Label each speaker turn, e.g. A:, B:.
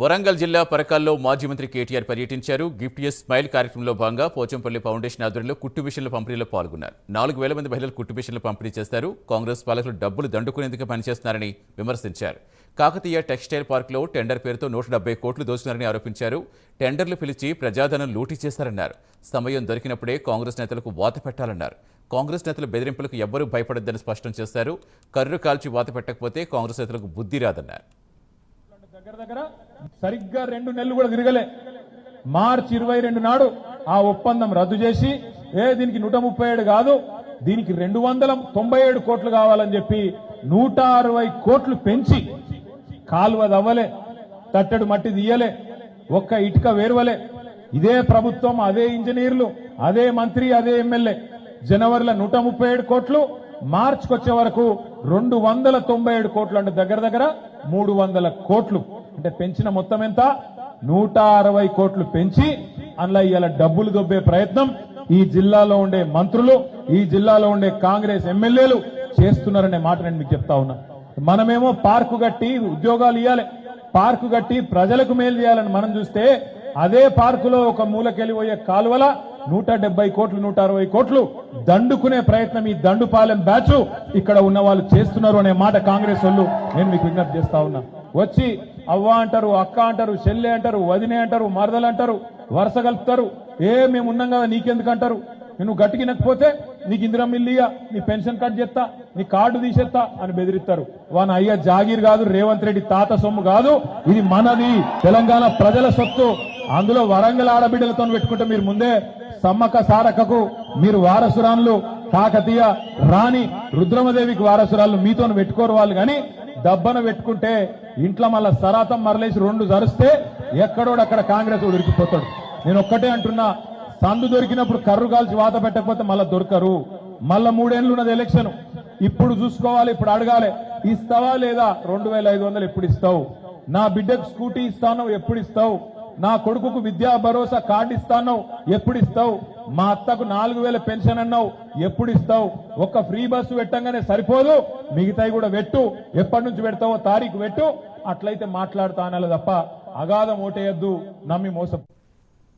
A: వరంగల్ జిల్లా పరకాల్లో మాజీ మంత్రి కేటీఆర్ పర్యటించారు. గిఫ్ట్ ఎస్ స్మైల్ కార్యక్రమంలో భాగంగా పోచంపల్లి ఫౌండేషన్ ఆధ్వర్యంలో కుట్టు మిషన్ల పంపిణీలో పాల్గొన్నారు. 4,000 మంది మహిళలు కుట్టు మిషన్లు పంపిణీ చేస్తారు. కాంగ్రెస్ పాలకులు డబ్బులు దండుకునేందుకు పనిచేస్తున్నారని విమర్శించారు. కాకతీయ టెక్స్టైల్ పార్క్లో టెండర్ పేరుతో 170 కోట్లు దోచుకున్నారని ఆరోపించారు. టెండర్లు పిలిచి ప్రజాధనం లూటీ చేశారన్నారు. సమయం దొరికినప్పుడే కాంగ్రెస్ నేతలకు వాత పెట్టాలన్నారు. కాంగ్రెస్ నేతల బెదిరింపులకు ఎవ్వరూ భయపడొద్దని స్పష్టం చేశారు. కర్రు కాల్చి వాత పెట్టకపోతే కాంగ్రెస్ నేతలకు బుద్ధి రాదన్నారు.
B: దగ్గర సరిగ్గా 2 నెలలు కూడా తిరగలే. మార్చి 22 నాడు ఆ ఒప్పందం రద్దు చేసి దీనికి 137 కాదు, దీనికి 297 కోట్లు కావాలని చెప్పి 160 కోట్లు పెంచి కాలువ దవ్వలే, తట్టెడు మట్టి తీయలే, ఒక్క ఇటుక వేర్వలే. ఇదే ప్రభుత్వం, అదే ఇంజనీర్లు, అదే మంత్రి, అదే ఎమ్మెల్యే జనవరిలో 137 కోట్లు, మార్చికి వచ్చే వరకు 297 కోట్లు, అంటే దగ్గర 300 కోట్లు. అంటే పెంచిన మొత్తం ఎంత? 160 కోట్లు పెంచి అందులో ఇలా డబ్బులు దొబ్బే ప్రయత్నం ఈ జిల్లాలో ఉండే మంత్రులు, ఈ జిల్లాలో ఉండే కాంగ్రెస్ ఎమ్మెల్యేలు చేస్తున్నారనే మాట నేను మీకు చెప్తా ఉన్నా. మనమేమో పార్కు కట్టి ఉద్యోగాలు ఇవ్వాలి, పార్కు కట్టి ప్రజలకు మేలు చేయాలని మనం చూస్తే, అదే పార్కులో ఒక మూలకెళ్ళిపోయే కాలువల 170 కోట్లు 160 కోట్లు దండుకునే ప్రయత్నం ఈ దండుపాలెం బ్యాచ్ ఇక్కడ ఉన్న వాళ్ళు చేస్తున్నారు అనే మాట కాంగ్రెస్ వాళ్ళు నేను మీకు విజ్ఞప్తి చేస్తా ఉన్నా. వచ్చి అవ్వ అంటారు, అక్క అంటారు, చెల్లె అంటారు, వదినే అంటారు, మరదలు అంటారు, వరుస కలుపుతారు. మేము ఉన్నాం కదా నీకెందుకు అంటారు, నువ్వు గట్టికినకపోతే నీకు ఇందిరమ్మ ఇల్లు ఇయ్య, నీ పెన్షన్ కట్ చేస్తా, నీ కార్డు తీసేస్తా అని బెదిరిస్తారు. వాని అయ్య జాగీర్ కాదు, రేవంత్ రెడ్డి తాత సొమ్ము కాదు, ఇది మనది, తెలంగాణ ప్రజల సొత్తు. అందులో వరంగల్ ఆడబిడ్డలతో పెట్టుకుంటే మీరు ముందే సమ్మక్క సారక్కకు మీరు వారసురాళ్ళు, కాకతీయ రాణి రుద్రమదేవికి వారసురాళ్ళు మీతో పెట్టుకోరు వాళ్ళు. కానీ డబ్బన పెట్టుకుంటే ఇంట్లో మళ్ళా సరాతం మరలేసి 2 జరుస్తే ఎక్కడోడక్కడ కాంగ్రెస్ ఉడికిపోతాడు. నేను ఒక్కటే అంటున్నా, సందు దొరికినప్పుడు కర్రు కాల్చి వాత పెట్టకపోతే మళ్ళా దొరకరు. మళ్ళా 3 ఏళ్ళు ఉన్నది ఎలక్షన్, ఇప్పుడు చూసుకోవాలి, ఇప్పుడు అడగాలి, ఇస్తావా లేదా? 2,500 ఎప్పుడు ఇస్తావు? నా బిడ్డకు స్కూటీ ఇస్తాను ఎప్పుడు ఇస్తావు? నా కొడుకుకు విద్యా భరోసా కార్డు ఇస్తాను ఎప్పుడు ఇస్తావు? మా అత్తకు 4,000 పెన్షన్ అన్నావు ఎప్పుడు ఇస్తావు? ఒక్క ఫ్రీ బస్సు పెట్టంగానే సరిపోదు, మిగతాయి కూడా పెట్టు, ఎప్పటి నుంచి పెడతావో తారీఖు పెట్టు, అట్లయితే మాట్లాడుతా అనాలి తప్ప అగాధం ఓటేయద్దు, నమ్మి మోసం.